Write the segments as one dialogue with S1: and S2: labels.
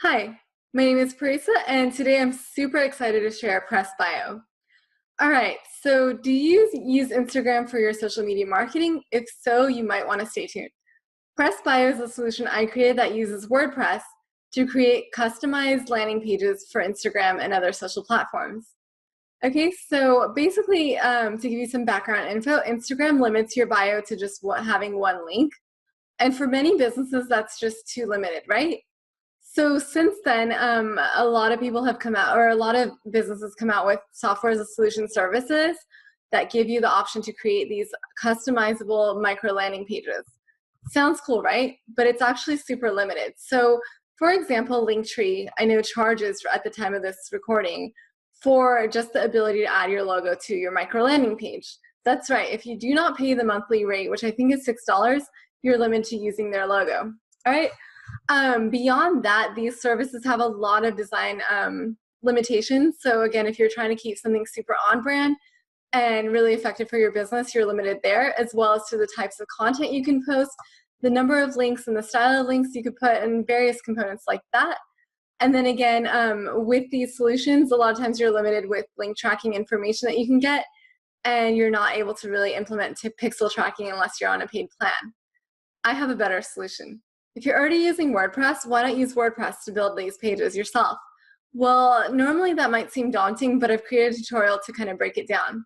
S1: Hi, my name is Parisa, and today I'm super excited to share PressBio. All right, so do you use Instagram for your social media marketing? If so, you might want to stay tuned. PressBio is a solution I created that uses WordPress to create customized landing pages for Instagram and other social platforms. Okay, so basically, to give you some background info, Instagram limits your bio to just having one link. And for many businesses, that's just too limited, right? So since then, a lot of people have come out, or a lot of businesses come out with software as a solution services that give you the option to create these customizable micro landing pages. Sounds cool, right? But it's actually super limited. So for example, LinkTree, I know charges at the time of this recording for just the ability to add your logo to your micro landing page. That's right. If you do not pay the monthly rate, which I think is $6, you're limited to using their logo. All right. Beyond that, these services have a lot of design limitations. So again, if you're trying to keep something super on brand and really effective for your business, you're limited there, as well as to the types of content you can post, the number of links and the style of links you could put, and various components like that. And then again, with these solutions, a lot of times you're limited with link tracking information that you can get, and you're not able to really implement pixel tracking unless you're on a paid plan. I have a better solution. If you're already using WordPress, why not use WordPress to build these pages yourself? Well, normally that might seem daunting, but I've created a tutorial to kind of break it down.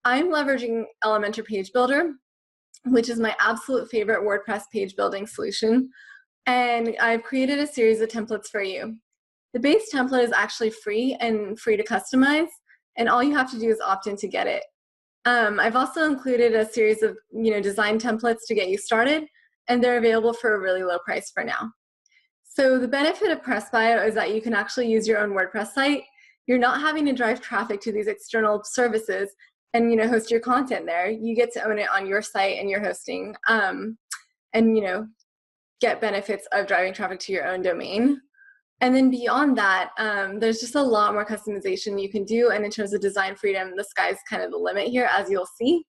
S1: I'm leveraging Elementor Page Builder, which is my absolute favorite WordPress page building solution, and I've created a series of templates for you. The base template is actually free and free to customize, and all you have to do is opt in to get it. I've also included a series of design templates to get you started, and they're available for a really low price for now. So the benefit of PressBio is that you can actually use your own WordPress site. You're not having to drive traffic to these external services and host your content there. You get to own it on your site and your hosting, and get benefits of driving traffic to your own domain. And then beyond that, there's just a lot more customization you can do. And in terms of design freedom, the sky's kind of the limit here, as you'll see.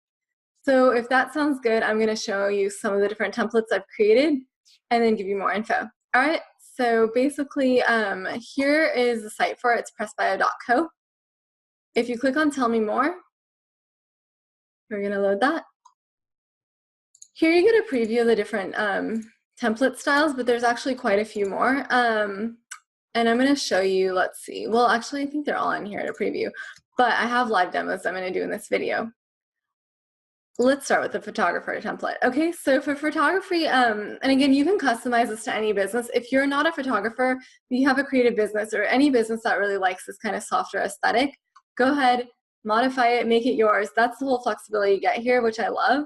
S1: So if that sounds good, I'm going to show you some of the different templates I've created and then give you more info. All right, so basically here is the site for it. It's pressbio.co. If you click on Tell Me More, we're going to load that. Here you get a preview of the different template styles, but there's actually quite a few more. And I'm going to show you, let's see. Well, actually, I think they're all in here to preview, but I have live demos I'm going to do in this video. Let's start with the photographer template. Okay, so for photography, and again, you can customize this to any business. If you're not a photographer, but you have a creative business or any business that really likes this kind of softer aesthetic, go ahead, modify it, make it yours. That's the whole flexibility you get here, which I love.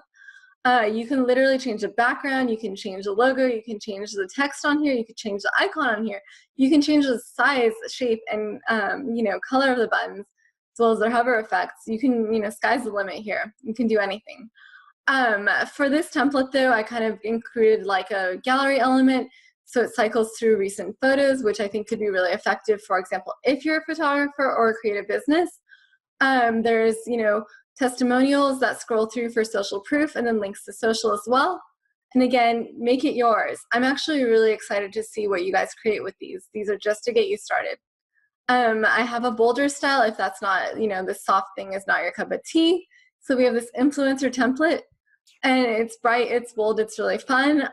S1: You can literally change the background, you can change the logo, you can change the text on here, you can change the icon on here, you can change the size, shape, and color of the buttons, as well as their hover effects. You can, sky's the limit here. You can do anything. For this template though, I kind of included like a gallery element, so it cycles through recent photos, which I think could be really effective. For example, if you're a photographer or a creative business, there's, testimonials that scroll through for social proof, and then links to social as well. And again, make it yours. I'm actually really excited to see what you guys create with these. These are just to get you started. I have a bolder style if that's not, this soft thing is not your cup of tea. So we have this influencer template, and it's bright, it's bold, it's really fun.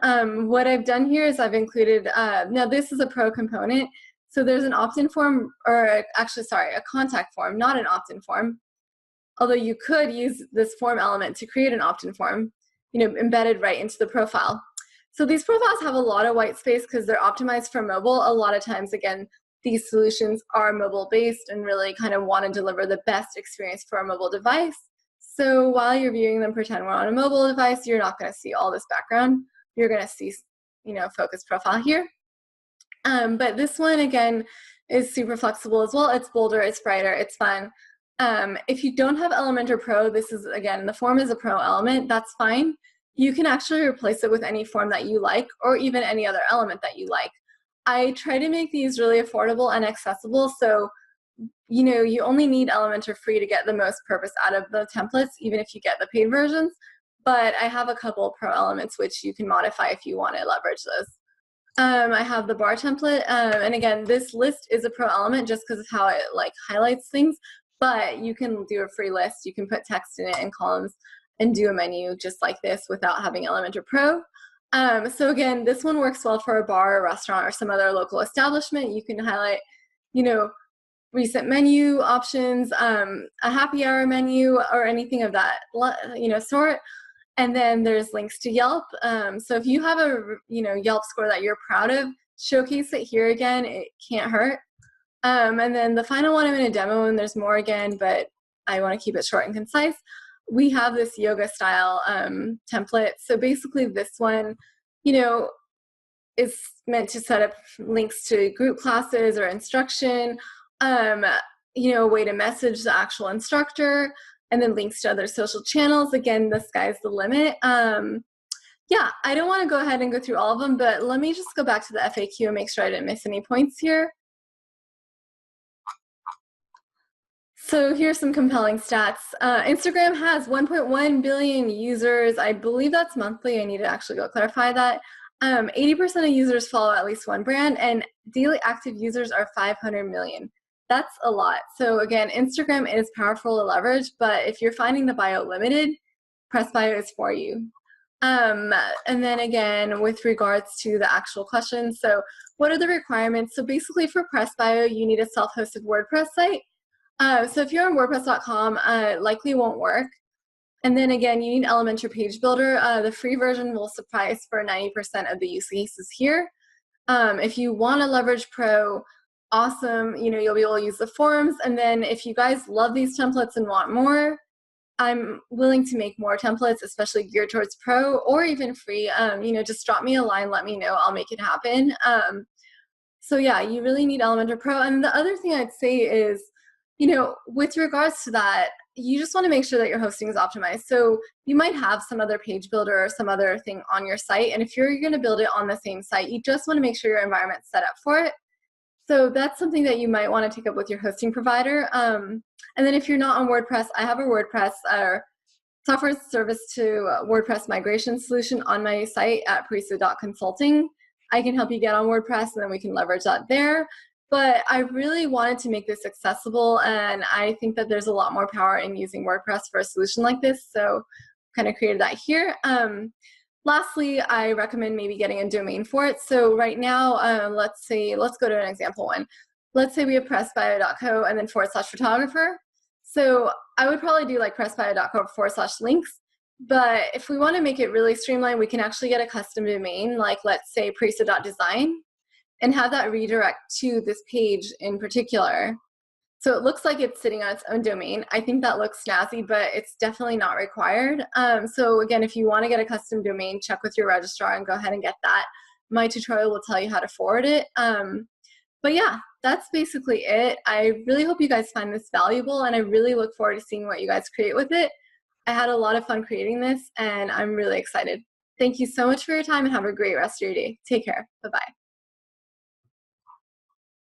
S1: What I've done here is I've included, now this is a pro component. So there's an opt-in form, or actually, sorry, a contact form, not an opt-in form. Although you could use this form element to create an opt-in form, embedded right into the profile. So these profiles have a lot of white space because they're optimized for mobile. A lot of times, again, these solutions are mobile-based and really kind of want to deliver the best experience for a mobile device. So while you're viewing them, pretend we're on a mobile device, you're not going to see all this background. You're going to see, focused profile here. But this one, again, is super flexible as well. It's bolder, it's brighter, it's fun. If you don't have Elementor Pro, this is, again, the form is a pro element, that's fine. You can actually replace it with any form that you like, or even any other element that you like. I try to make these really affordable and accessible, so you only need Elementor Free to get the most purpose out of the templates, even if you get the paid versions. But I have a couple pro elements which you can modify if you want to leverage those. I have the bar template, and again, this list is a pro element just because of how it like highlights things, but you can do a free list. You can put text in it and columns and do a menu just like this without having Elementor Pro. So again, this one works well for a bar, a restaurant, or some other local establishment. You can highlight, you know, recent menu options, a happy hour menu, or anything of that, sort. And then there's links to Yelp. So if you have a Yelp score that you're proud of, showcase it here again. It can't hurt. And then the final one I'm going to demo, and there's more again, but I want to keep it short and concise. We have this yoga style template. So basically this one, is meant to set up links to group classes or instruction, a way to message the actual instructor, and then links to other social channels. Again, the sky's the limit. Yeah, I don't want to go ahead and go through all of them, but let me just go back to the FAQ and make sure I didn't miss any points here. So here's some compelling stats. Instagram has 1.1 billion users. I believe that's monthly. I need to actually go clarify that. 80% of users follow at least one brand, and daily active users are 500 million. That's a lot. So again, Instagram is powerful to leverage, but if you're finding the bio limited, PressBio is for you. And then again, with regards to the actual questions, so what are the requirements? So basically for PressBio, you need a self-hosted WordPress site. So if you're on WordPress.com, likely won't work. And then again, you need Elementor Page Builder. The free version will suffice for 90% of the use cases here. If you want to leverage Pro, awesome. You'll be able to use the forums. And then if you guys love these templates and want more, I'm willing to make more templates, especially geared towards Pro or even free. Just drop me a line, let me know, I'll make it happen. So yeah, you really need Elementor Pro. And the other thing I'd say is, with regards to that, you just want to make sure that your hosting is optimized. So you might have some other page builder or some other thing on your site. And if you're going to build it on the same site, you just want to make sure your environment's set up for it. So that's something that you might want to take up with your hosting provider. And then if you're not on WordPress, I have a WordPress software service to WordPress migration solution on my site at prisa.consulting. I can help you get on WordPress, and then we can leverage that there. But I really wanted to make this accessible, and I think that there's a lot more power in using WordPress for a solution like this, so kind of created that here. Lastly, I recommend maybe getting a domain for it. So right now, let's go to an example one. Let's say we have pressbio.co and then /photographer. So I would probably do like pressbio.co/links. But if we want to make it really streamlined, we can actually get a custom domain, like let's say prisa.design, and have that redirect to this page in particular. So it looks like it's sitting on its own domain. I think that looks snazzy, but it's definitely not required. So again, if you want to get a custom domain, check with your registrar and go ahead and get that. My tutorial will tell you how to forward it. But yeah, that's basically it. I really hope you guys find this valuable, and I really look forward to seeing what you guys create with it. I had a lot of fun creating this, and I'm really excited. Thank you so much for your time, and have a great rest of your day. Take care. Bye-bye.